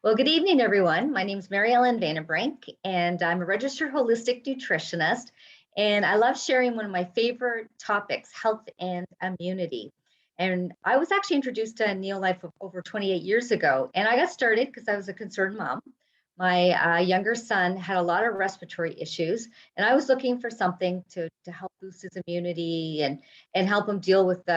Well, good evening, everyone. My name is Maryellen Vandenbrink, and I'm a registered holistic nutritionist. And I love sharing one of my favorite topics, health and immunity. And I was actually introduced to Neolife over 28 years ago. And I got started because I was a concerned mom. My younger son had a lot of respiratory issues, and I was looking for something to help boost his immunity and help him deal with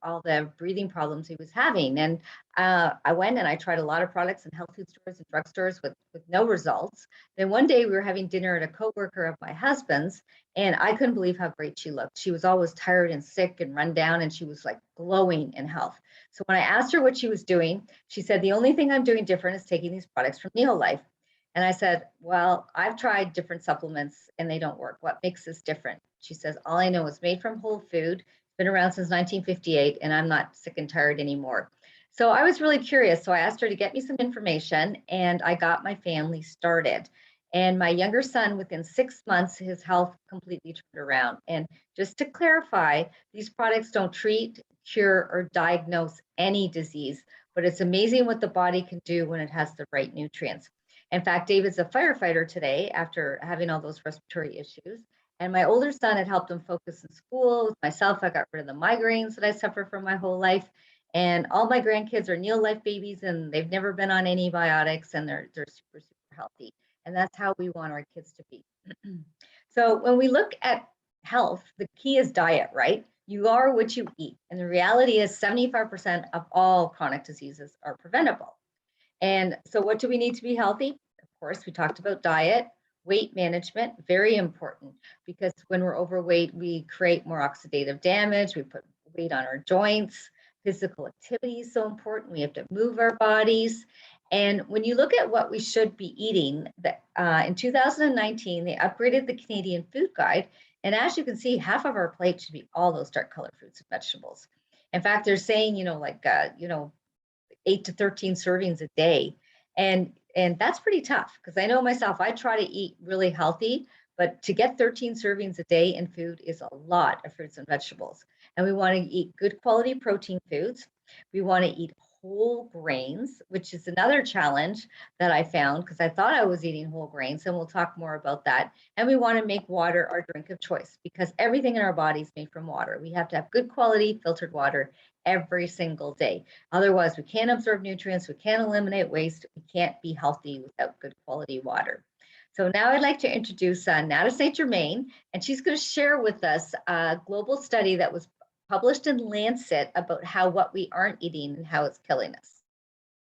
all the breathing problems he was having. And I went and I tried a lot of products in health food stores and drugstores with no results. Then one day we were having dinner at a coworker of my husband's, and I couldn't believe how great she looked. She was always tired and sick and run down, and she was like glowing in health. So when I asked her what she was doing, she said, "The only thing I'm doing different is taking these products from Neolife." And I said, "Well, I've tried different supplements and they don't work. What makes this different?" She says, "All I know is made from whole food. It's been around since 1958, and I'm not sick and tired anymore." So I was really curious. So I asked her to get me some information, and I got my family started. And my younger son, within 6 months, his health completely turned around. And just to clarify, these products don't treat, cure, or diagnose any disease, but it's amazing what the body can do when it has the right nutrients. In fact, David's a firefighter today after having all those respiratory issues. And my older son had helped him focus in school. With myself, I got rid of the migraines that I suffer from my whole life. And all my grandkids are Neolife babies, and they've never been on antibiotics, and they're super, super healthy. And that's how we want our kids to be. So when we look at health, the key is diet, right? You are what you eat. And the reality is 75% of all chronic diseases are preventable. And so what do we need to be healthy? Of course, we talked about diet, weight management, very important, because when we're overweight, we create more oxidative damage, we put weight on our joints. Physical activity is so important. We have to move our bodies. And when you look at what we should be eating, in 2019, they upgraded the Canadian Food Guide. And as you can see, half of our plate should be all those dark colored fruits and vegetables. In fact, they're saying, 8 to 13 servings a day. And that's pretty tough, because I know myself, I try to eat really healthy, but to get 13 servings a day in food is a lot of fruits and vegetables. And we want to eat good quality protein foods. We want to eat whole grains, which is another challenge that I found, because I thought I was eating whole grains, and we'll talk more about that. And we want to make water our drink of choice, because everything in our body is made from water. We have to have good quality filtered water every single day. Otherwise, we can't absorb nutrients, we can't eliminate waste, we can't be healthy without good quality water. So now I'd like to introduce Nada St. Germain, and she's going to share with us a global study that was published in Lancet about how what we aren't eating and how it's killing us.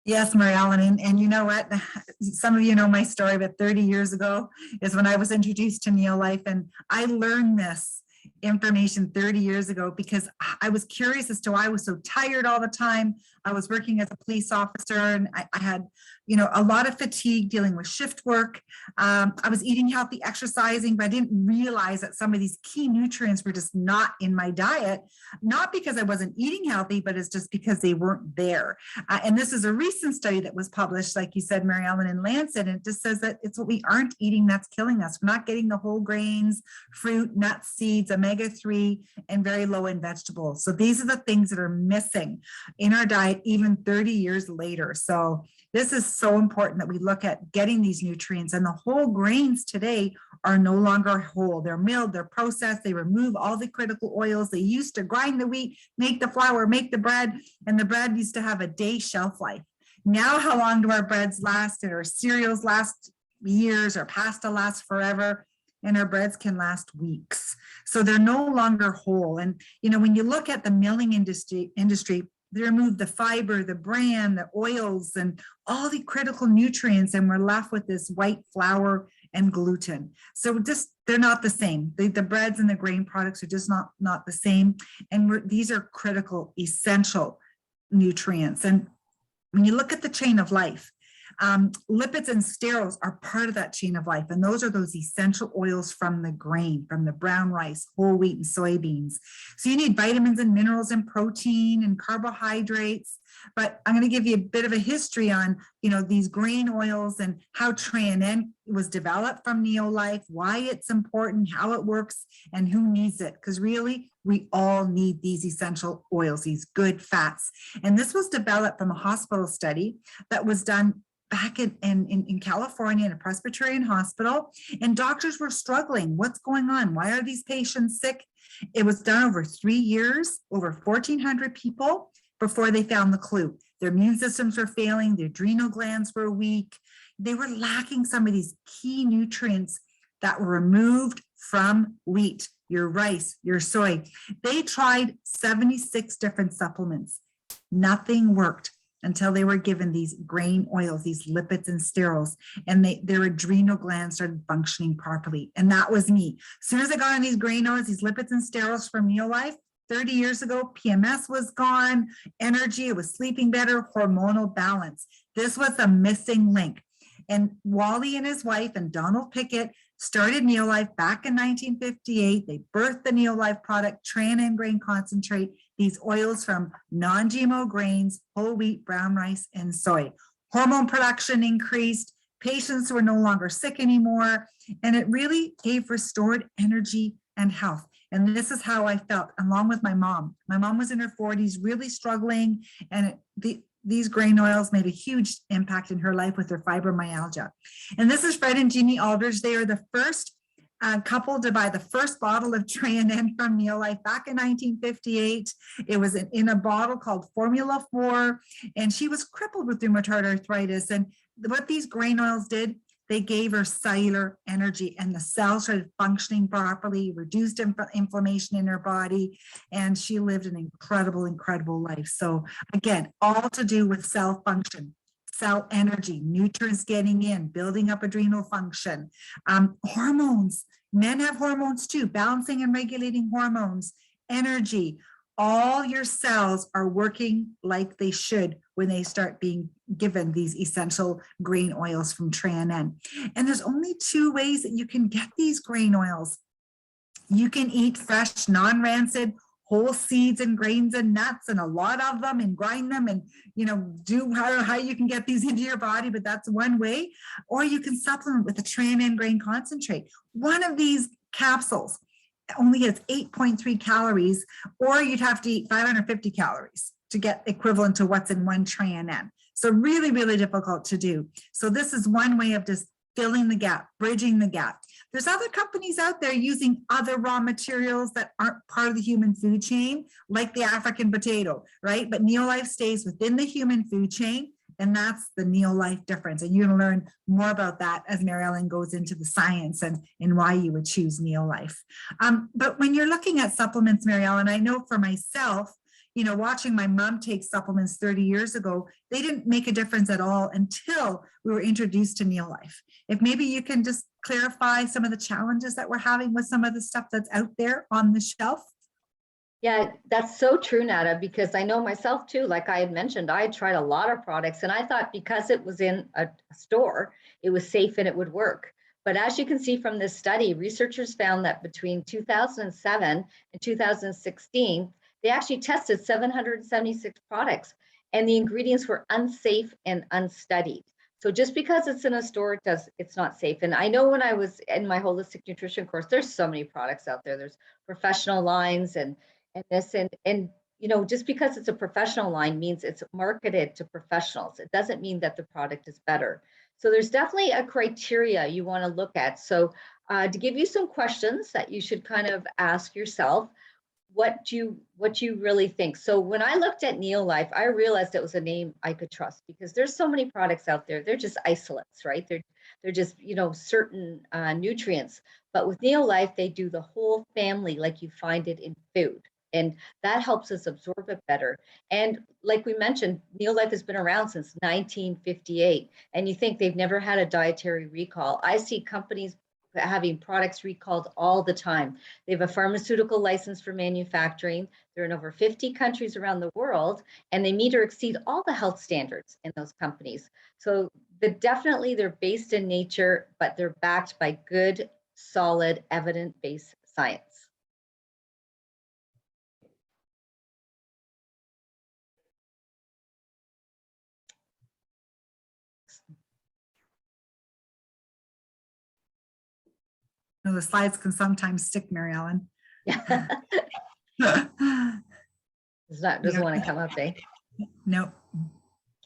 Yes, Maryellen, and you know what? Some of you know my story, but 30 years ago is when I was introduced to Neolife, and I learned this information 30 years ago because I was curious as to why I was so tired all the time. I was working as a police officer, and I had, a lot of fatigue dealing with shift work. I was eating healthy, exercising, but I didn't realize that some of these key nutrients were just not in my diet, not because I wasn't eating healthy, but it's just because they weren't there. And this is a recent study that was published, like you said, Maryellen, in Lancet, and it just says that it's what we aren't eating that's killing us. We're not getting the whole grains, fruit, nuts, seeds, omega-3, and very low in vegetables. So these are the things that are missing in our diet even 30 years later. So this is so important that we look at getting these nutrients, and the whole grains today are no longer whole. They're milled, they're processed, they remove all the critical oils. They used to grind the wheat, make the flour, make the bread, and the bread used to have a day shelf life. Now, how long do our breads last? And our cereals last years, our pasta lasts forever, and our breads can last weeks. So they're no longer whole. And, when you look at the milling industry, they remove the fiber, the bran, the oils, and all the critical nutrients, and we're left with this white flour and gluten. So they're not the same. The breads and the grain products are just not the same. And these are critical, essential nutrients. And when you look at the chain of life, lipids and sterols are part of that chain of life. And those are those essential oils from the grain, from the brown rice, whole wheat, and soybeans. So you need vitamins and minerals and protein and carbohydrates. But I'm going to give you a bit of a history on, these grain oils and how Tran was developed from Neolife, why it's important, how it works, and who needs it. Because really, we all need these essential oils, these good fats. And this was developed from a hospital study that was done back in California in a Presbyterian hospital, and doctors were struggling. What's going on? Why are these patients sick? It was done over 3 years, over 1,400 people before they found the clue. Their immune systems were failing, their adrenal glands were weak. They were lacking some of these key nutrients that were removed from wheat, your rice, your soy. They tried 76 different supplements. Nothing worked until they were given these grain oils, these lipids and sterols, and their adrenal glands started functioning properly. And that was me. As soon as I got on these grain oils, these lipids and sterols from Neolife, 30 years ago, PMS was gone, energy, it was sleeping better, hormonal balance. This was the missing link. And Wally and his wife and Donald Pickett started Neolife back in 1958. They birthed the Neolife product, Tran grain concentrate, these oils from non-GMO grains, whole wheat, brown rice, and soy. Hormone production increased, patients were no longer sick anymore, and it really gave restored energy and health. And this is how I felt, along with my mom. My mom was in her 40s, really struggling, and these grain oils made a huge impact in her life with her fibromyalgia. And this is Fred and Jeannie Aldridge. They are the first couple to buy the first bottle of Tran from Neolife back in 1958. It was in a bottle called Formula 4, and she was crippled with rheumatoid arthritis. And what these grain oils did, they gave her cellular energy, and the cells started functioning properly, reduced inflammation in her body, and she lived an incredible, incredible life. So again, all to do with cell function, cell energy, nutrients getting in, building up adrenal function, hormones. Men have hormones too, balancing and regulating hormones, energy. All your cells are working like they should when they start being given these essential grain oils from Tran. And there's only 2 ways that you can get these grain oils. You can eat fresh, non-rancid, whole seeds and grains and nuts, and a lot of them, and grind them, and do how you can get these into your body, but that's one way. Or you can supplement with a Tran grain concentrate. One of these capsules only has 8.3 calories, or you'd have to eat 550 calories to get equivalent to what's in one Tran. So really, really difficult to do. So this is one way of just filling the gap, bridging the gap. There's other companies out there using other raw materials that aren't part of the human food chain, like the African potato, right? But Neolife stays within the human food chain, and that's the Neolife difference. And you're going to learn more about that as Maryellen goes into the science and why you would choose Neolife. But when you're looking at supplements, Maryellen, I know for myself, watching my mom take supplements 30 years ago, they didn't make a difference at all until we were introduced to Neolife. If maybe you can just clarify some of the challenges that we're having with some of the stuff that's out there on the shelf. Yeah, that's so true, Nada, because I know myself too, like I had mentioned, I had tried a lot of products and I thought because it was in a store, it was safe and it would work. But as you can see from this study, researchers found that between 2007 and 2016, they actually tested 776 products and the ingredients were unsafe and unstudied. So just because it's in a store, it's not safe. And I know when I was in my holistic nutrition course, there's so many products out there. There's professional lines and this and just because it's a professional line means it's marketed to professionals. It doesn't mean that the product is better. So there's definitely a criteria you want to look at. So to give you some questions that you should kind of ask yourself, what you really think. So when I looked at Neolife, I realized it was a name I could trust because there's so many products out there. They're just isolates, right? They're just certain nutrients. But with Neolife, they do the whole family like you find it in food. And that helps us absorb it better. And like we mentioned, Neolife has been around since 1958. And you think they've never had a dietary recall. I see companies having products recalled all the time. They have a pharmaceutical license for manufacturing. They're in over 50 countries around the world, and they meet or exceed all the health standards in those companies. So definitely they're based in nature, but they're backed by good, solid, evidence-based science. The slides can sometimes stick, Maryellen. Yeah. Doesn't want to come up, eh? Nope.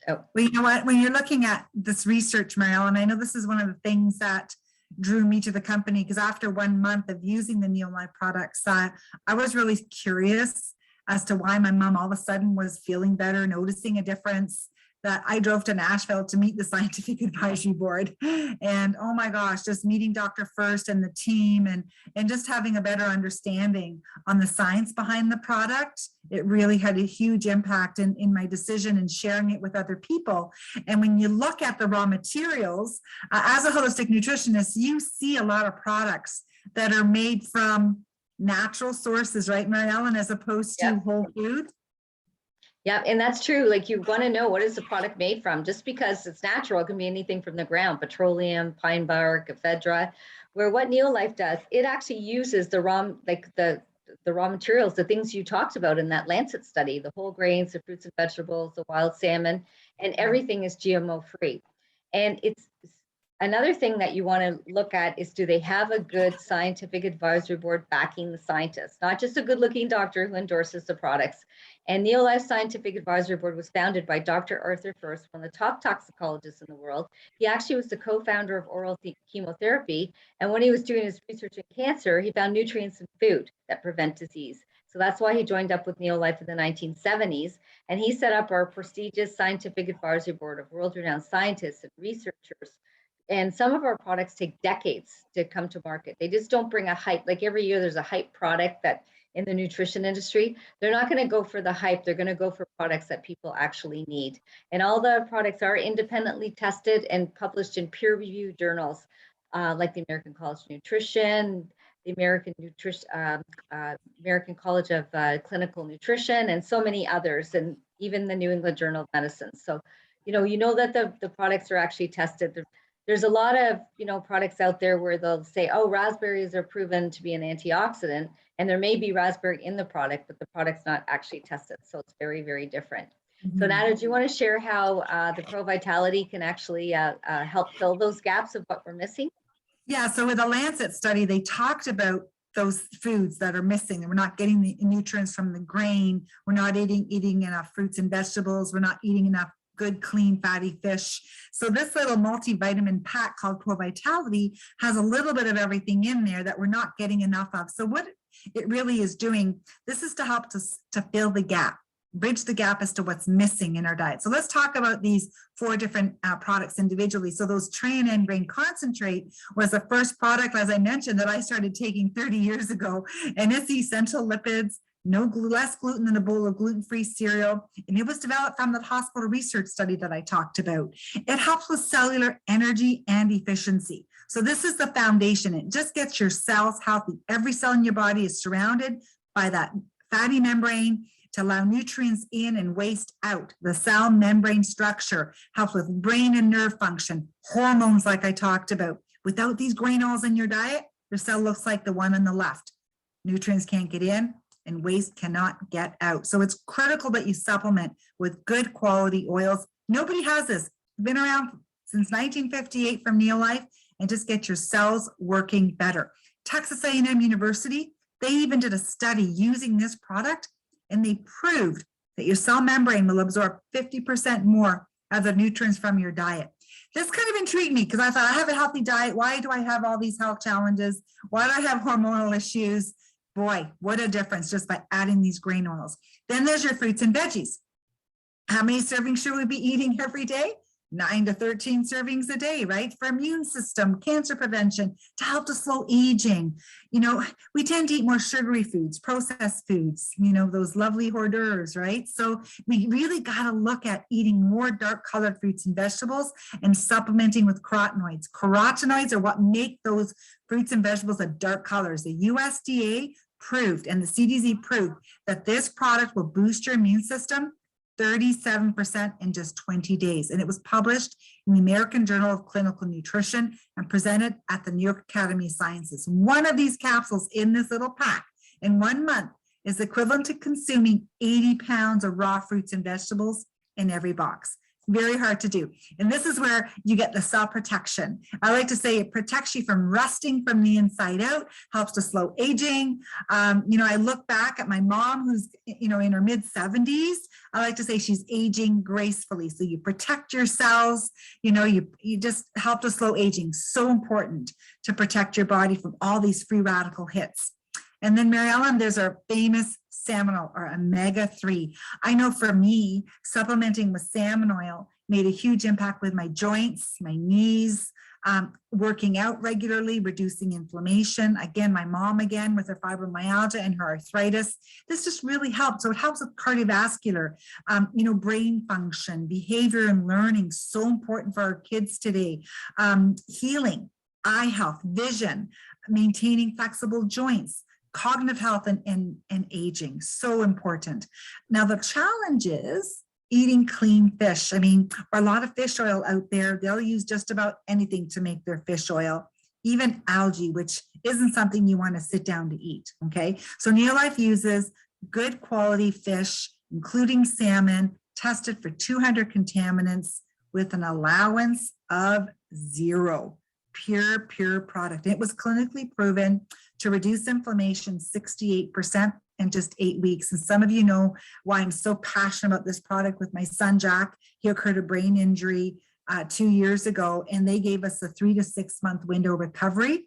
Oh, Well, you know what, when you're looking at this research, Maryellen, I know this is one of the things that drew me to the company, because after 1 month of using the Neolife products, I was really curious as to why my mom all of a sudden was feeling better, noticing a difference. That I drove to Nashville to meet the scientific advisory board, and oh my gosh, just meeting Dr. First and the team, and just having a better understanding on the science behind the product, it really had a huge impact in my decision and sharing it with other people. And when you look at the raw materials, as a holistic nutritionist, you see a lot of products that are made from natural sources, right, Maryellen, as opposed to whole food. yeah, and that's true. Like, you want to know, what is the product made from? Just because it's natural, it can be anything from the ground, petroleum, pine bark, ephedra. Where what Neolife does, it actually uses the raw, like the raw materials, the things you talked about in that Lancet study, the whole grains, the fruits and vegetables, the wild salmon, and everything is GMO free. And it's another thing that you want to look at is, do they have a good scientific advisory board backing the scientists, not just a good looking doctor who endorses the products. And Neolife Scientific Advisory Board was founded by Dr. Arthur First, one of the top toxicologists in the world. He actually was the co-founder of oral chemotherapy. And when he was doing his research in cancer, he found nutrients in food that prevent disease. So that's why he joined up with Neolife in the 1970s. And he set up our prestigious scientific advisory board of world-renowned scientists and researchers. And some of our products take decades to come to market. They just don't bring a hype. Like, every year there's a hype product that in the nutrition industry, they're not going to go for the hype. They're going to go for products that people actually need. And all the products are independently tested and published in peer-reviewed journals, like the American College of Nutrition, the American College of Clinical Nutrition, and so many others, and even the New England Journal of Medicine. So, you know that the products are actually tested. There's a lot of, products out there where they'll say, oh, raspberries are proven to be an antioxidant, and there may be raspberry in the product, but the product's not actually tested. So it's very, very different. So Nada, do you want to share how the Pro Vitality can actually help fill those gaps of what we're missing? Yeah, so with the Lancet study, they talked about those foods that are missing. We're not getting the nutrients from the grain. We're not eating enough fruits and vegetables. We're not eating enough good, clean, fatty fish. So this little multivitamin pack called Pro Vitality has a little bit of everything in there that we're not getting enough of. So what it really is doing, this is to help to fill the gap, bridge the gap as to what's missing in our diet. So let's talk about these 4 different products individually. So those Tray Brain Concentrate was the first product, as I mentioned, that I started taking 30 years ago, and it's essential lipids, less gluten than a bowl of gluten-free cereal. And it was developed from the hospital research study that I talked about. It helps with cellular energy and efficiency. So this is the foundation. It just gets your cells healthy. Every cell in your body is surrounded by that fatty membrane to allow nutrients in and waste out. The cell membrane structure helps with brain and nerve function, hormones like I talked about. Without these grain oils in your diet, your cell looks like the one on the left. Nutrients can't get in and waste cannot get out. So it's critical that you supplement with good quality oils. Nobody has this. It's been around since 1958 from Neolife, and just get your cells working better. Texas A&M University, they even did a study using this product, and they proved that your cell membrane will absorb 50% more of the nutrients from your diet. This kind of intrigued me because I thought, I have a healthy diet. Why do I have all these health challenges? Why do I have hormonal issues? Boy, what a difference just by adding these grain oils. Then there's your fruits and veggies. How many servings should we be eating every day? 9 to 13 servings a day, right? For immune system, cancer prevention, to help to slow aging. We tend to eat more sugary foods, processed foods, those lovely hors d'oeuvres, right? So we really got to look at eating more dark colored fruits and vegetables and supplementing with carotenoids. Carotenoids are what make those fruits and vegetables a dark colors. The USDA proved and the CDC proved that this product will boost your immune system 37% in just 20 days. And it was published in the American Journal of Clinical Nutrition and presented at the New York Academy of Sciences. One of these capsules in this little pack in 1 month is equivalent to consuming 80 pounds of raw fruits and vegetables in every box. Very hard to do. And this is where you get the cell protection. I like to say it protects you from rusting from the inside out, helps to slow aging. I look back at my mom who's, in her mid 70s. I like to say she's aging gracefully. So you protect your cells, you just help to slow aging. So important to protect your body from all these free radical hits. And then Maryellen, there's our famous salmon oil, or omega-3. I know for me, supplementing with salmon oil made a huge impact with my joints, my knees, working out regularly, reducing inflammation. Again, my mom with her fibromyalgia and her arthritis. This just really helped. So it helps with cardiovascular, brain function, behavior and learning, so important for our kids today. Healing, eye health, vision, maintaining flexible joints, cognitive health and aging, so important. Now the challenge is eating clean fish. A lot of fish oil out there, they'll use just about anything to make their fish oil, even algae, which isn't something you want to sit down to eat, okay? So Neolife uses good quality fish, including salmon, tested for 200 contaminants with an allowance of 0. Pure product. It was clinically proven to reduce inflammation 68% in just 8 weeks. And some of you know why I'm so passionate about this product with my son, Jack. He occurred a brain injury 2 years ago, and they gave us a 3 to 6 month window recovery.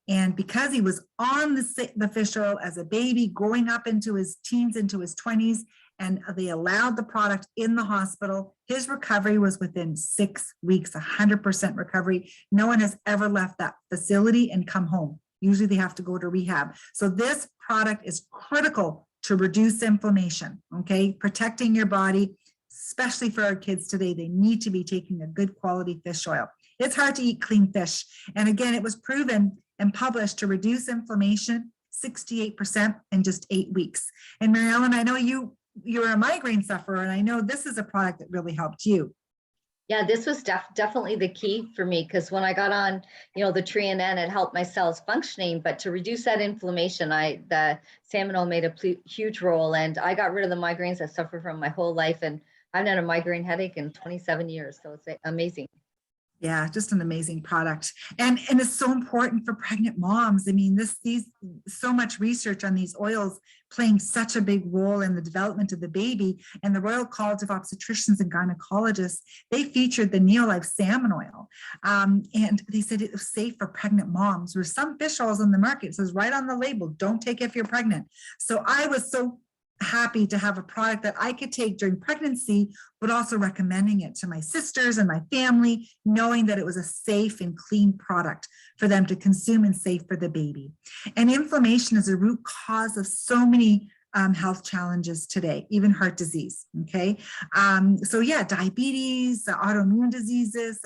And because he was on the fish oil as a baby, growing up into his teens, into his 20s, and they allowed the product in the hospital, his recovery was within 6 weeks, 100% recovery. No one has ever left that facility and come home. Usually they have to go to rehab. So this product is critical to reduce inflammation, okay? Protecting your body, especially for our kids today. They need to be taking a good quality fish oil. It's hard to eat clean fish. And again, it was proven and published to reduce inflammation 68% in just 8 weeks. And Maryellen, I know you're a migraine sufferer, and I know this is a product that really helped you. Yeah, this was definitely the key for me, because when I got on, the tree and then it helped my cells functioning, but to reduce that inflammation, the salmon oil made a huge role, and I got rid of the migraines I suffered from my whole life, and I've had a migraine headache in 27 years, so it's amazing. Yeah, just an amazing product. And it's so important for pregnant moms. These so much research on these oils playing such a big role in the development of the baby. And the Royal College of Obstetricians and Gynecologists, they featured the Neolife salmon oil. And they said it was safe for pregnant moms. There's some fish oils on the market. It says right on the label, don't take if you're pregnant. So I was so happy to have a product that I could take during pregnancy, but also recommending it to my sisters and my family, knowing that it was a safe and clean product for them to consume and safe for the baby. And inflammation is a root cause of so many health challenges today, even heart disease, okay? So yeah, diabetes, autoimmune diseases.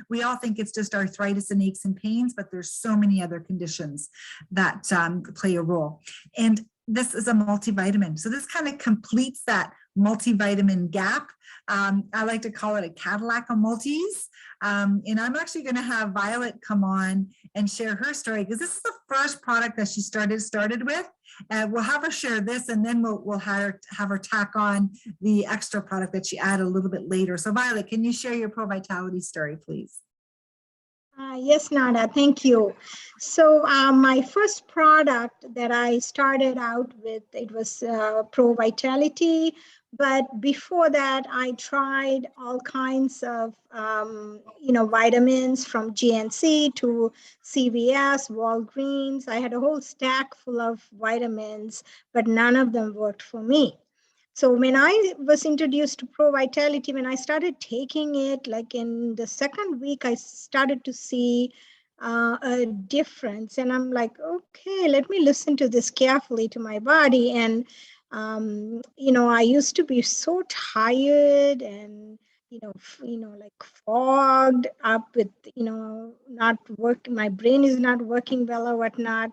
We all think it's just arthritis and aches and pains, but there's so many other conditions that play a role. And this is a multivitamin. So this kind of completes that multivitamin gap. I like to call it a Cadillac of multis. And I'm actually going to have Violet come on and share her story, because this is the first product that she started with. We'll have her share this, and then we'll have her tack on the extra product that she added a little bit later. So Violet, can you share your Pro Vitality story, please? Yes, Nada, thank you. So my first product that I started out with, it was Pro Vitality. But before that, I tried all kinds of, vitamins from GNC to CVS, Walgreens. I had a whole stack full of vitamins, but none of them worked for me. So when I was introduced to Pro Vitality, when I started taking it, like in the second week, I started to see a difference. And I'm like, okay, let me listen to this carefully to my body. And, I used to be so tired and, like fogged up with, not working, my brain is not working well or whatnot.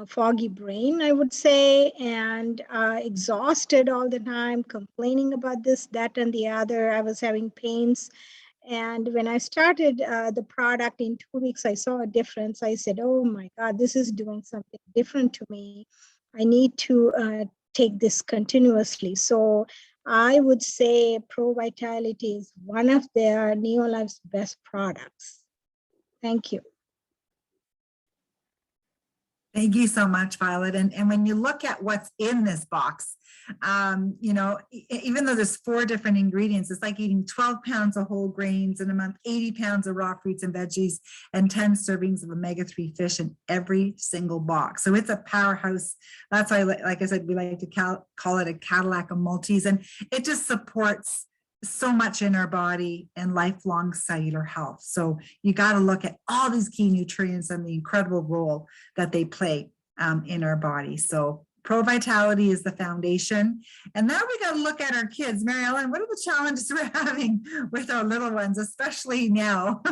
Foggy brain, I would say, and exhausted all the time, complaining about this, that, and the other. I was having pains. And when I started the product in 2 weeks, I saw a difference. I said, oh my God, this is doing something different to me. I need to take this continuously. So I would say Pro Vitality is one of their Neolife's best products. Thank you. Thank you so much, Violet. And when you look at what's in this box, even though there's 4 different ingredients, it's like eating 12 pounds of whole grains in a month, 80 pounds of raw fruits and veggies, and 10 servings of omega-3 fish in every single box. So it's a powerhouse. That's why, like I said, we like to call it a Cadillac of multis. And it just supports so much in our body and lifelong cellular health. So you got to look at all these key nutrients and the incredible role that they play in our body. So Pro Vitality is the foundation. And now we got to look at our kids. Maryellen, what are the challenges we're having with our little ones, especially now?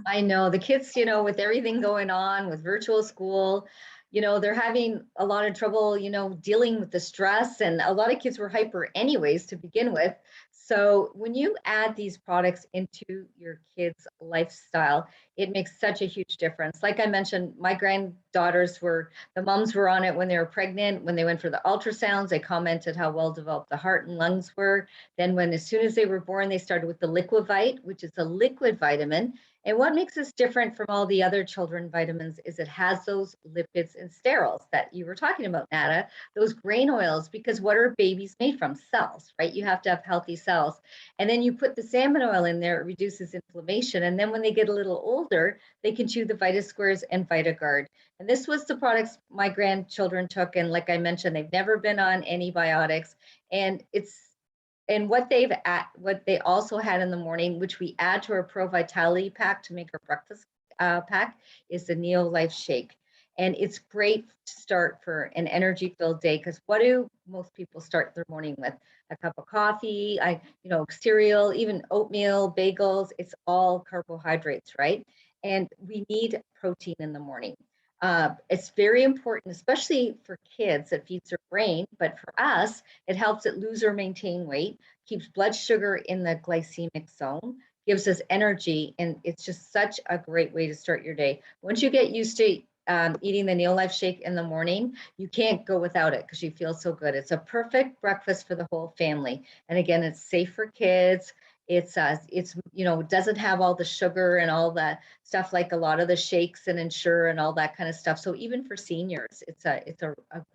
I know the kids, with everything going on with virtual school, they're having a lot of trouble, dealing with the stress, and a lot of kids were hyper anyways to begin with. So when you add these products into your kids' lifestyle, it makes such a huge difference. Like I mentioned, my granddaughters the moms were on it when they were pregnant. When they went for the ultrasounds, they commented how well developed the heart and lungs were. Then as soon as they were born, they started with the Liquivite, which is a liquid vitamin. And what makes this different from all the other children vitamins is it has those lipids and sterols that you were talking about, Nada, those grain oils, because what are babies made from? Cells, right? You have to have healthy cells. And then you put the salmon oil in there, it reduces inflammation. And then when they get a little older, they can chew the VitaSquares and VitaGuard. And this was the products my grandchildren took. And like I mentioned, they've never been on antibiotics. And what they also had in the morning, which we add to our Pro Vitality pack to make our breakfast pack, is the Neolife Shake. And it's great to start for an energy-filled day, because what do most people start their morning with? A cup of coffee, cereal, even oatmeal, bagels. It's all carbohydrates, right? And we need protein in the morning. It's very important, especially for kids. It feeds their brain, but for us, it helps it lose or maintain weight, keeps blood sugar in the glycemic zone, gives us energy, and it's just such a great way to start your day. Once you get used to eating the Neolife Shake in the morning, you can't go without it because you feel so good. It's a perfect breakfast for the whole family. And again, it's safe for kids. It doesn't have all the sugar and all that stuff like a lot of the shakes and Ensure and all that kind of stuff. So even for seniors, it's a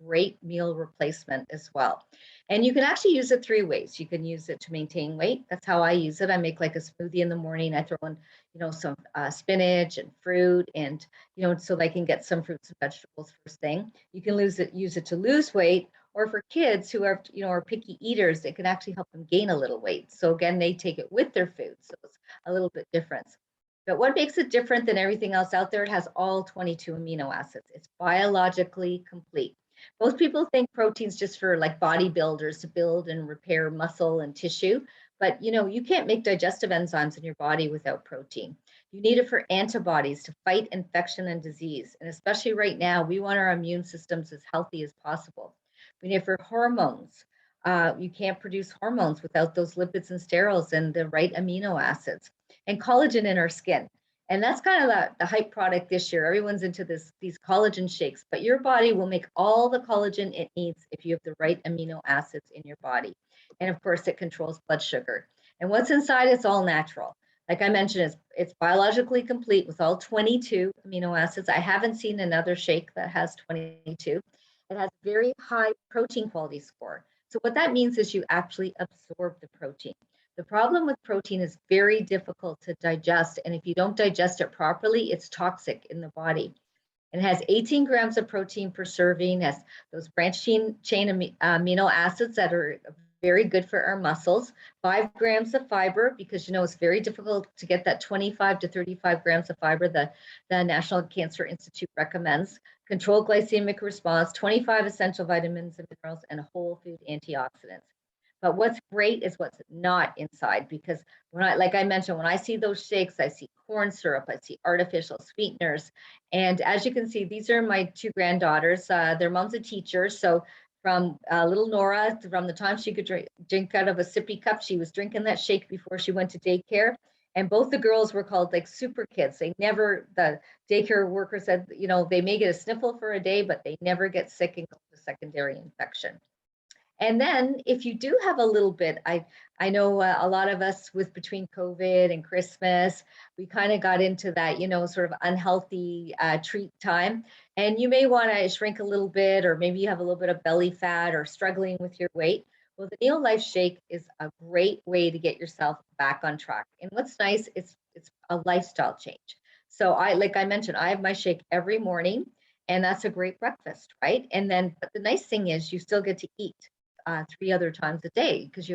great meal replacement as well. And you can actually use it 3 ways. You can use it to maintain weight. That's how I use it. I make like a smoothie in the morning. I throw in, some spinach and fruit, and so they can get some fruits and vegetables first thing. You can use it to lose weight, or for kids who are picky eaters, it can actually help them gain a little weight. So again, they take it with their food, so it's a little bit different. But what makes it different than everything else out there? It has all 22 amino acids. It's biologically complete. Most people think protein's just for like bodybuilders to build and repair muscle and tissue, but you can't make digestive enzymes in your body without protein. You need it for antibodies to fight infection and disease. And especially right now, we want our immune systems as healthy as possible. We need it for hormones. You can't produce hormones without those lipids and sterols and the right amino acids, and collagen in our skin. And that's kind of the hype product this year. Everyone's into these collagen shakes, but your body will make all the collagen it needs if you have the right amino acids in your body. And of course, it controls blood sugar. And what's inside, it's all natural. Like I mentioned, it's biologically complete with all 22 amino acids. I haven't seen another shake that has 22. It has very high protein quality score. So what that means is you actually absorb the protein. The problem with protein is very difficult to digest. And if you don't digest it properly, it's toxic in the body. It has 18 grams of protein per serving, has those branched chain amino acids that are very good for our muscles, 5 grams of fiber, because it's very difficult to get that 25 to 35 grams of fiber the National Cancer Institute recommends, controlled glycemic response, 25 essential vitamins and minerals, and whole food antioxidants. But what's great is what's not inside, because like I mentioned, when I see those shakes, I see corn syrup, I see artificial sweeteners. And as you can see, these are my 2 granddaughters. Their mom's a teacher. So from little Nora, from the time she could drink out of a sippy cup, she was drinking that shake before she went to daycare. And both the girls were called like super kids. The daycare worker said, they may get a sniffle for a day, but they never get sick and go to secondary infection. And then if you do have a little bit, I know a lot of us with between COVID and Christmas, we kind of got into that, sort of unhealthy treat time. And you may want to shrink a little bit, or maybe you have a little bit of belly fat or struggling with your weight. Well, the Neo Life Shake is a great way to get yourself back on track. And what's nice, it's a lifestyle change. So like I mentioned, I have my shake every morning, and that's a great breakfast, right? And then, but the nice thing is you still get to eat 3 other times a day, because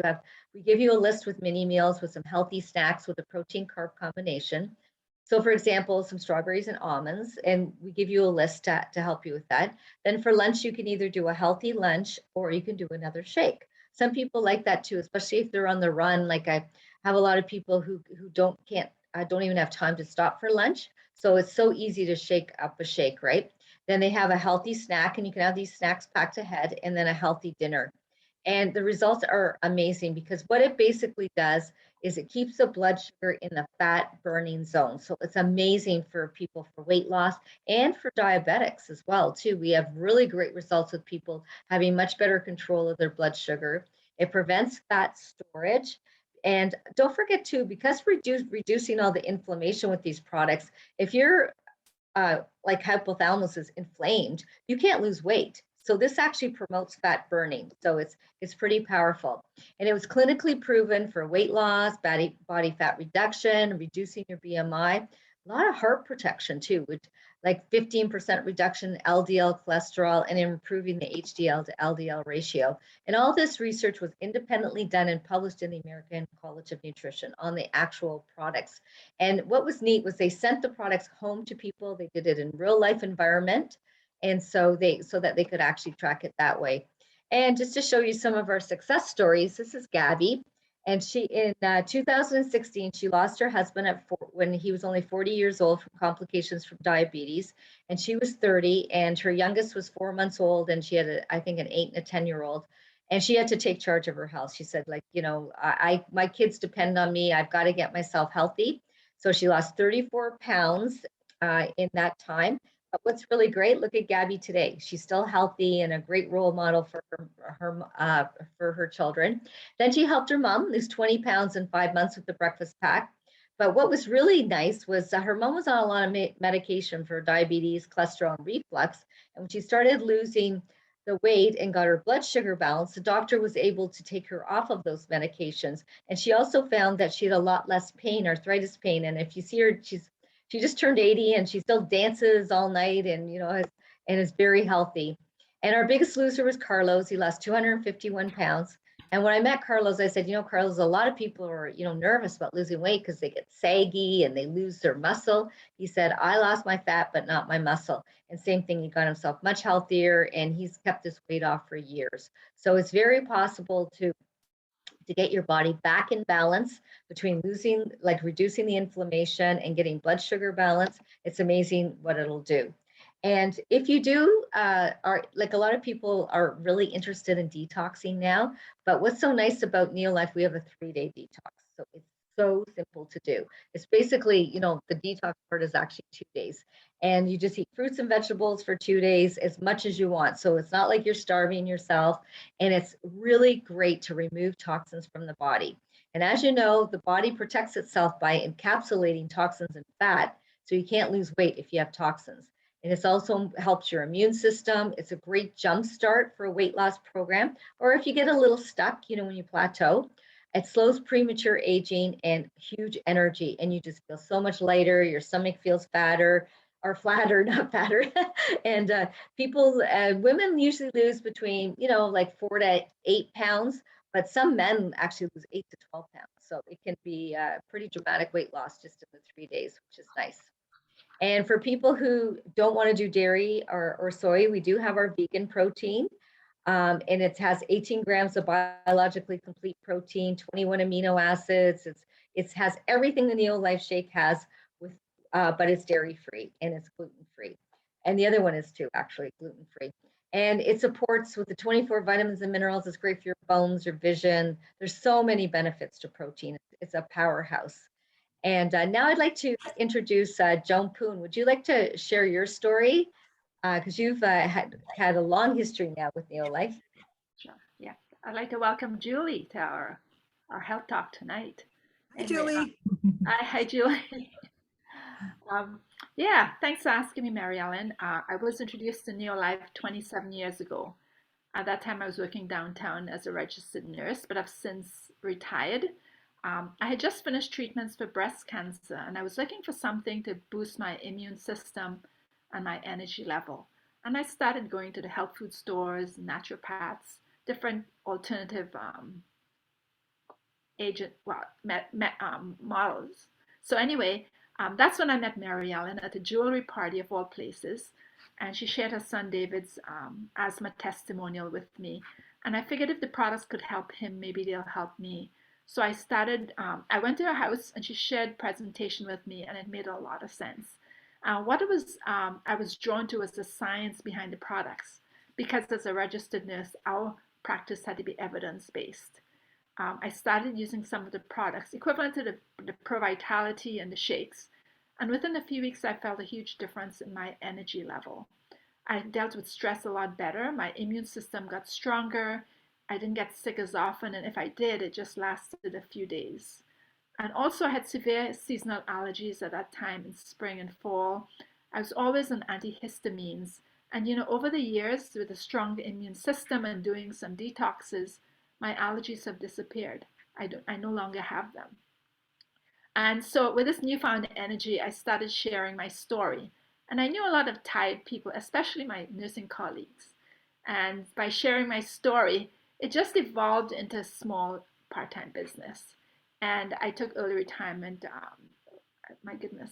we give you a list with mini meals with some healthy snacks with a protein carb combination. So for example, some strawberries and almonds, and we give you a list to help you with that. Then for lunch, you can either do a healthy lunch or you can do another shake. Some people like that too, especially if they're on the run. Like I have a lot of people who don't even have time to stop for lunch. So it's so easy to shake up a shake, right? Then they have a healthy snack, and you can have these snacks packed ahead, and then a healthy dinner. And the results are amazing, because what it basically does is it keeps the blood sugar in the fat burning zone. So it's amazing for people for weight loss and for diabetics as well too. We have really great results with people having much better control of their blood sugar. It prevents fat storage. And don't forget too, because reducing all the inflammation with these products, if you're like hypothalamus is inflamed, you can't lose weight. So this actually promotes fat burning. So it's pretty powerful. And it was clinically proven for weight loss, body fat reduction, reducing your BMI, a lot of heart protection too, with like 15% reduction in LDL cholesterol and improving the HDL to LDL ratio. And all this research was independently done and published in the American College of Nutrition on the actual products. And what was neat was they sent the products home to people. They did it in real life environment. And so that they could actually track it that way. And just to show you some of our success stories, this is Gabby. And she, in 2016, she lost her husband when he was only 40 years old from complications from diabetes. And she was 30, and her youngest was 4 months old. And she had, I think, an 8 and a 10-year-old. And she had to take charge of her health. She said, like, my kids depend on me. I've got to get myself healthy. So she lost 34 pounds in that time. But what's really great, look at Gabby today. She's still healthy and a great role model for her children. Then she helped her mom lose 20 pounds in 5 months with the breakfast pack. But what was really nice was her mom was on a lot of medication for diabetes, cholesterol, and reflux. And when she started losing the weight and got her blood sugar balanced, the doctor was able to take her off of those medications. And she also found that she had a lot less pain, arthritis pain. And if you see her, she just turned 80, and she still dances all night, and is very healthy. And our biggest loser was Carlos. He lost 251 pounds. And when I met Carlos, I said, Carlos, a lot of people are, nervous about losing weight because they get saggy and they lose their muscle. He said, I lost my fat, but not my muscle. And same thing, he got himself much healthier, and he's kept his weight off for years. So it's very possible to get your body back in balance between reducing the inflammation and getting blood sugar balance. It's amazing what it'll do. And if you do, are like a lot of people are really interested in detoxing now, but what's so nice about Neo Life, we have a 3-day detox. So it's so simple to do. It's basically, the detox part is actually 2 days, and you just eat fruits and vegetables for 2 days, as much as you want. So it's not like you're starving yourself, and it's really great to remove toxins from the body. And as you know, the body protects itself by encapsulating toxins and fat, so you can't lose weight if you have toxins. And it also helps your immune system. It's a great jump start for a weight loss program. Or if you get a little stuck, when you plateau, it slows premature aging and huge energy. And you just feel so much lighter. Your stomach feels fatter, or flatter, not fatter. And women usually lose between, like 4 to 8 pounds, but some men actually lose 8 to 12 pounds. So it can be a pretty dramatic weight loss just in the 3 days, which is nice. And for people who don't want to do dairy or soy, we do have our vegan protein. And it has 18 grams of biologically complete protein, 21 amino acids. It has everything the Neo Life Shake has, but it's dairy free and it's gluten free. And the other one is too, actually, gluten free. And it supports with the 24 vitamins and minerals. It's great for your bones, your vision. There's so many benefits to protein. It's a powerhouse. And now I'd like to introduce Joan Poon. Would you like to share your story? Because you've had a long history now with Neo Life. Sure, yes. I'd like to welcome Julie to our health talk tonight. Hi, Anyway, Julie. hi, Julie. Yeah, thanks for asking me, Maryellen. I was introduced to Neolife 27 years ago. At that time, I was working downtown as a registered nurse, but I've since retired. I had just finished treatments for breast cancer, and I was looking for something to boost my immune system and my energy level. And I started going to the health food stores, naturopaths, different alternative models. So anyway, that's when I met Maryellen at a jewelry party of all places, and she shared her son David's asthma testimonial with me. And I figured if the products could help him, maybe they'll help me. So I went to her house and she shared presentation with me, and it made a lot of sense. I was drawn to was the science behind the products, because as a registered nurse, our practice had to be evidence-based. I started using some of the products equivalent to the Pro Vitality and the shakes. And within a few weeks, I felt a huge difference in my energy level. I dealt with stress a lot better. My immune system got stronger. I didn't get sick as often. And if I did, it just lasted a few days. And also, I had severe seasonal allergies at that time in spring and fall. I was always on antihistamines. And, over the years, with a strong immune system and doing some detoxes, my allergies have disappeared. I no longer have them. And so with this newfound energy, I started sharing my story. And I knew a lot of tired people, especially my nursing colleagues. And by sharing my story, it just evolved into a small part-time business. And I took early retirement, my goodness,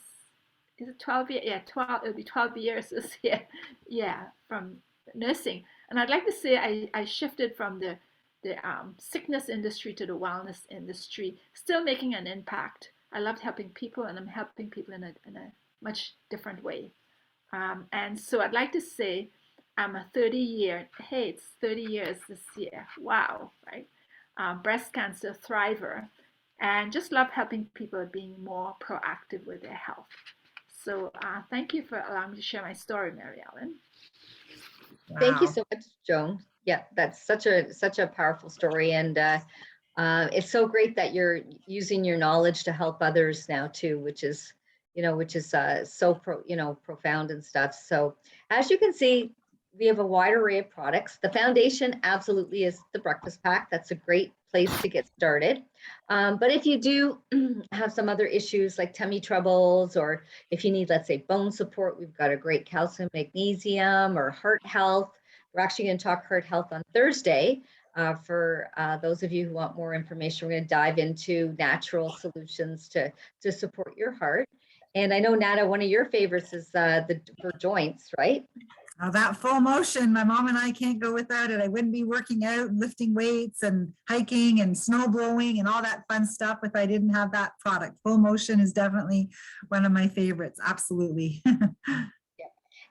is it 12 years? Yeah, 12, it'll be 12 years this year. Yeah, from nursing. And I'd like to say I shifted from the sickness industry to the wellness industry, still making an impact. I loved helping people, and I'm helping people in a much different way. And so I'd like to say I'm a 30-year, hey, it's 30 years this year. Wow, right? Breast cancer thriver, and just love helping people being more proactive with their health. So thank you for allowing me to share my story, Maryellen. Wow. Thank you so much, Joan. Yeah, that's such a powerful story, and it's so great that you're using your knowledge to help others now too, which is so profound and stuff. So as you can see, we have a wide array of products. The foundation absolutely is the breakfast pack. That's a great place to get started. But if you do have some other issues like tummy troubles, or if you need, let's say, bone support, we've got a great calcium, magnesium, or heart health. We're actually going to talk heart health on Thursday. For those of you who want more information, we're going to dive into natural solutions to support your heart. And I know, Nada, one of your favorites is for joints, right? Oh, that full motion, my mom and I can't go without it. I wouldn't be working out and lifting weights and hiking and snow blowing and all that fun stuff if I didn't have that product. Full motion is definitely one of my favorites. Absolutely.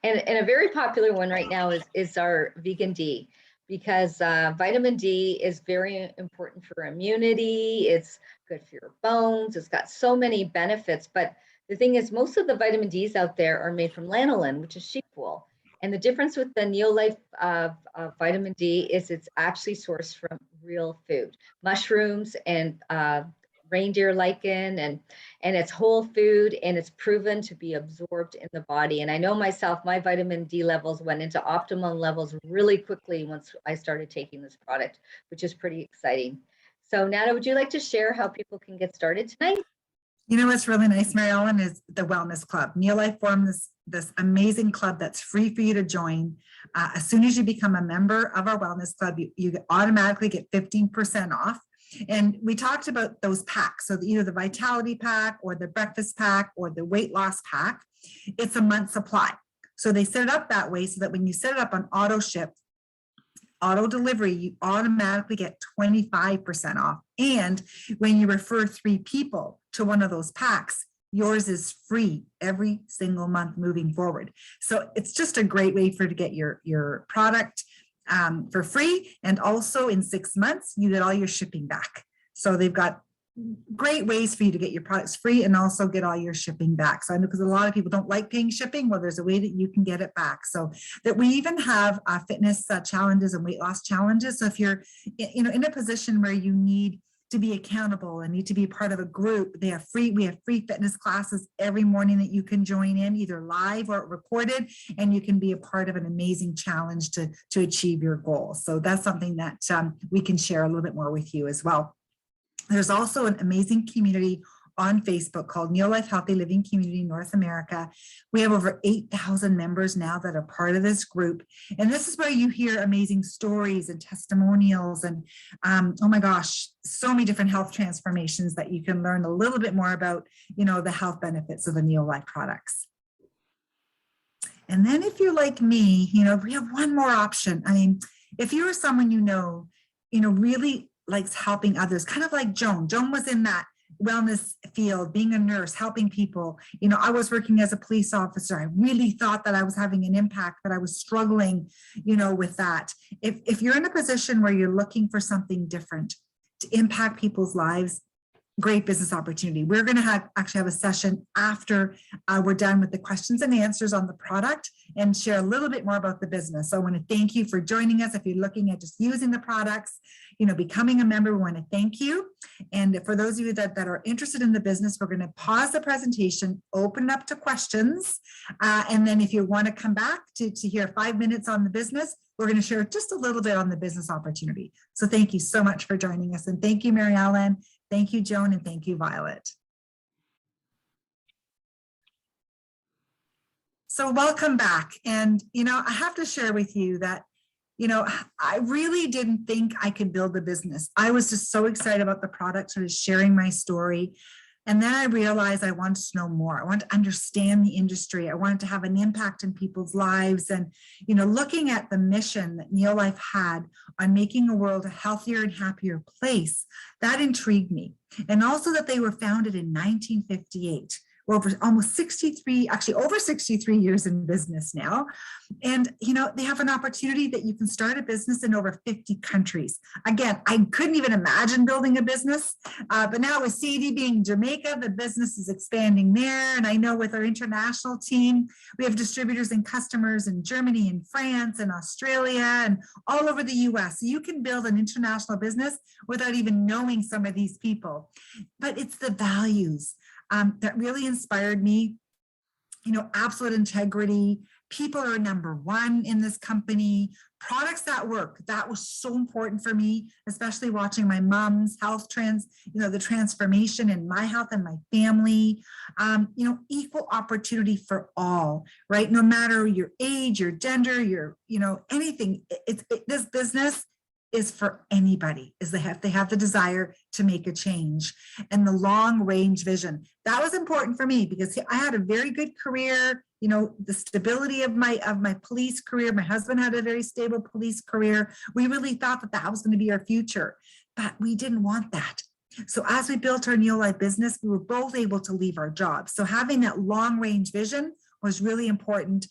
And a very popular one right now is our vegan D, because vitamin D is very important for immunity. It's good for your bones. It's got so many benefits. But the thing is, most of the vitamin Ds out there are made from lanolin, which is sheep wool. And the difference with the Neolife vitamin D is it's actually sourced from real food, mushrooms and reindeer lichen, and it's whole food, and it's proven to be absorbed in the body. And I know myself, my vitamin D levels went into optimum levels really quickly once I started taking this product, which is pretty exciting. So Nada, would you like to share how people can get started tonight? You know what's really nice, Maryellen, is the Wellness Club. Neolife formed this amazing club that's free for you to join. As soon as you become a member of our Wellness Club, you automatically get 15% off. And we talked about those packs. So either the Vitality Pack or the Breakfast Pack or the Weight Loss Pack, it's a month supply. So they set it up that way so that when you set it up on auto ship, auto delivery, you automatically get 25% off. And when you refer 3 people to one of those packs, yours is free every single month moving forward. So it's just a great way to get your product for free. And also in 6 months, you get all your shipping back. So they've got great ways for you to get your products free and also get all your shipping back. So I know because a lot of people don't like paying shipping. Well, there's a way that you can get it back. So that we even have fitness challenges and weight loss challenges. So if you're in a position where you need to be accountable and need to be part of a group, we have free fitness classes every morning that you can join in, either live or recorded, and you can be a part of an amazing challenge to achieve your goals. So that's something that we can share a little bit more with you as well. There's also an amazing community on Facebook called Neolife Healthy Living Community North America. We have over 8,000 members now that are part of this group. And this is where you hear amazing stories and testimonials and, oh my gosh, so many different health transformations that you can learn a little bit more about, the health benefits of the Neolife products. And then if you're like me, we have one more option. I mean, if you're someone really likes helping others, kind of like Joan. Joan was in that wellness field, being a nurse, helping people. I was working as a police officer. I really thought that I was having an impact, but I was struggling, with that. If you're in a position where you're looking for something different to impact people's lives, great business opportunity. We're going to actually have a session after we're done with the questions and answers on the product and share a little bit more about the business. So I want to thank you for joining us. If you're looking at just using the products, becoming a member, we want to thank you. And for those of you that are interested in the business, we're going to pause the presentation, open it up to questions. And then if you want to come back to hear 5 minutes on the business, we're going to share just a little bit on the business opportunity. So thank you so much for joining us. And thank you, Maryellen. Thank you, Joan, and thank you, Violet. So welcome back. And, I have to share with you that, I really didn't think I could build a business. I was just so excited about the product, sort of sharing my story. And then I realized I wanted to know more. I wanted to understand the industry. I wanted to have an impact in people's lives. And, looking at the mission that Neolife had on making a world a healthier and happier place, that intrigued me. And also that they were founded in 1958. Well, over almost 63, actually over 63 years in business now. And, they have an opportunity that you can start a business in over 50 countries. Again, I couldn't even imagine building a business, but now with CD being Jamaica, the business is expanding there. And I know with our international team, we have distributors and customers in Germany and France and Australia and all over the US. So you can build an international business without even knowing some of these people. But it's the values that really inspired me, absolute integrity. People are number one in this company. Products that work, that was so important for me, especially watching my mom's health trends, the transformation in my health and my family, equal opportunity for all, right? No matter your age, your gender, your, anything, this business is for anybody, is they have the desire to make a change. And the long range vision, that was important for me because I had a very good career, the stability of my police career. My husband had a very stable police career. We really thought that was going to be our future, but we didn't want that. So as we built our Neolife business, we were both able to leave our jobs. So having that long range vision was really important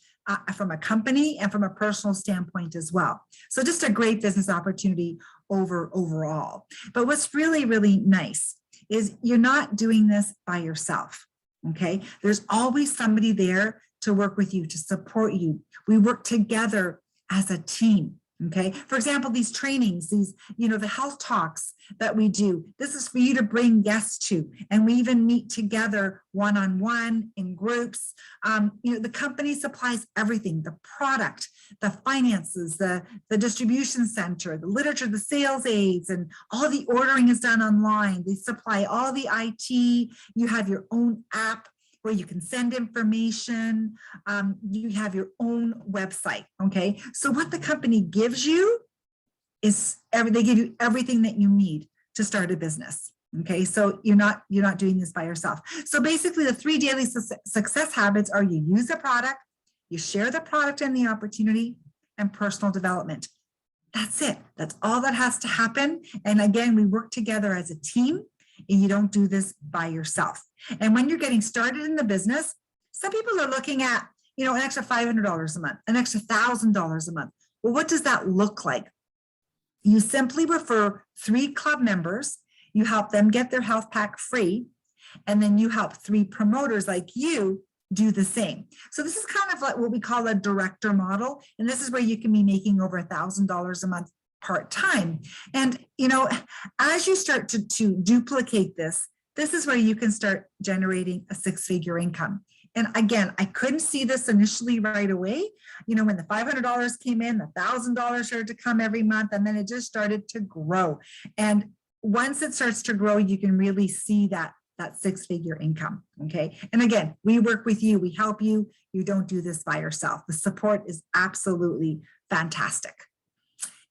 from a company and from a personal standpoint as well. So just a great business opportunity overall. But what's really, really nice is you're not doing this by yourself, okay? There's always somebody there to work with you, to support you. We work together as a team. Okay. For example, these trainings, the health talks that we do, this is for you to bring guests to, and we even meet together one-on-one in groups. The company supplies everything, the product, the finances, the distribution center, the literature, the sales aids, and all the ordering is done online. They supply all the IT. You have your own app where you can send information, you have your own website, okay? So what the company gives you is, they give you everything that you need to start a business, okay? So you're not doing this by yourself. So basically the 3 daily success habits are: you use the product, you share the product and the opportunity, and personal development. That's it, that's all that has to happen. And again, we work together as a team, and you don't do this by yourself. And when you're getting started in the business, some people are looking at, an extra $500 a month, an extra $1,000 a month. Well, what does that look like? You simply refer 3 club members. You help them get their health pack free, and then you help 3 promoters like you do the same. So this is kind of like what we call a director model. And this is where you can be making over $1,000 a month part-time. And, you know, as you start to duplicate this, this is where you can start generating a 6-figure income. And again, I couldn't see this initially right away. You know, when the $500 came in, the $1,000 started to come every month, and then it just started to grow. And once it starts to grow, you can really see that 6-figure income, okay? And again, we work with you, we help you. You don't do this by yourself. The support is absolutely fantastic.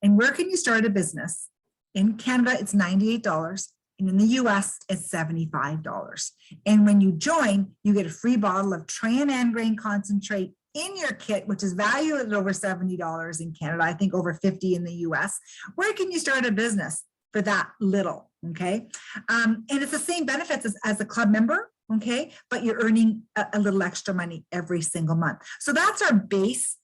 And where can you start a business? In Canada, it's $98. And in the US, it's $75. And when you join, you get a free bottle of Tran grain concentrate in your kit, which is valued at over $70 in Canada, I think over $50 in the US. Where can you start a business for that little, okay? And it's the same benefits as a club member, okay? But you're earning a little extra money every single month. So that's our base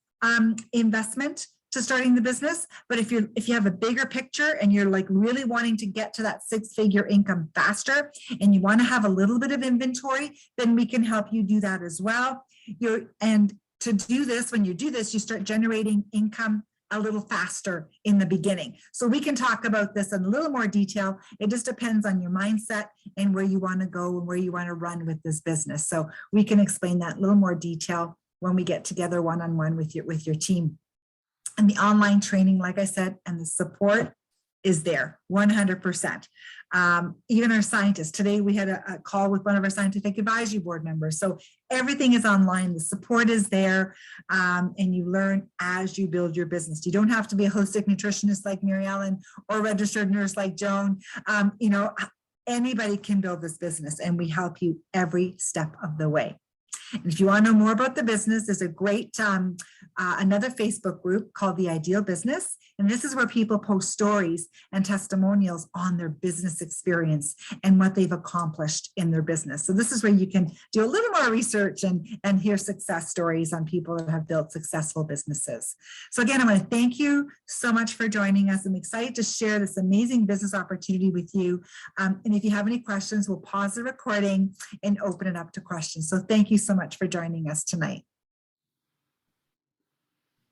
investment to starting the business. But if you have a bigger picture and you're like really wanting to get to that 6-figure income faster, and you want to have a little bit of inventory, then we can help you do that as well. And to do this, when you do this, you start generating income a little faster in the beginning. So we can talk about this in a little more detail. It just depends on your mindset and where you want to go and where you want to run with this business. So we can explain that in a little more detail when we get together one-on-one with your team. And the online training, like I said, and the support is there 100%. Even our scientists, today we had a call with one of our scientific advisory board members. So everything is online, the support is there, and you learn as you build your business. You don't have to be a holistic nutritionist like Maryellen or a registered nurse like Joan. You know, anybody can build this business, and we help you every step of the way. And if you want to know more about the business, there's a great another Facebook group called The Ideal Business. And this is where people post stories and testimonials on their business experience and what they've accomplished in their business. So this is where you can do a little more research and hear success stories on people that have built successful businesses. So again, I want to thank you so much for joining us. I'm excited to share this amazing business opportunity with you. And if you have any questions, we'll pause the recording and open it up to questions. So thank you so much for joining us tonight.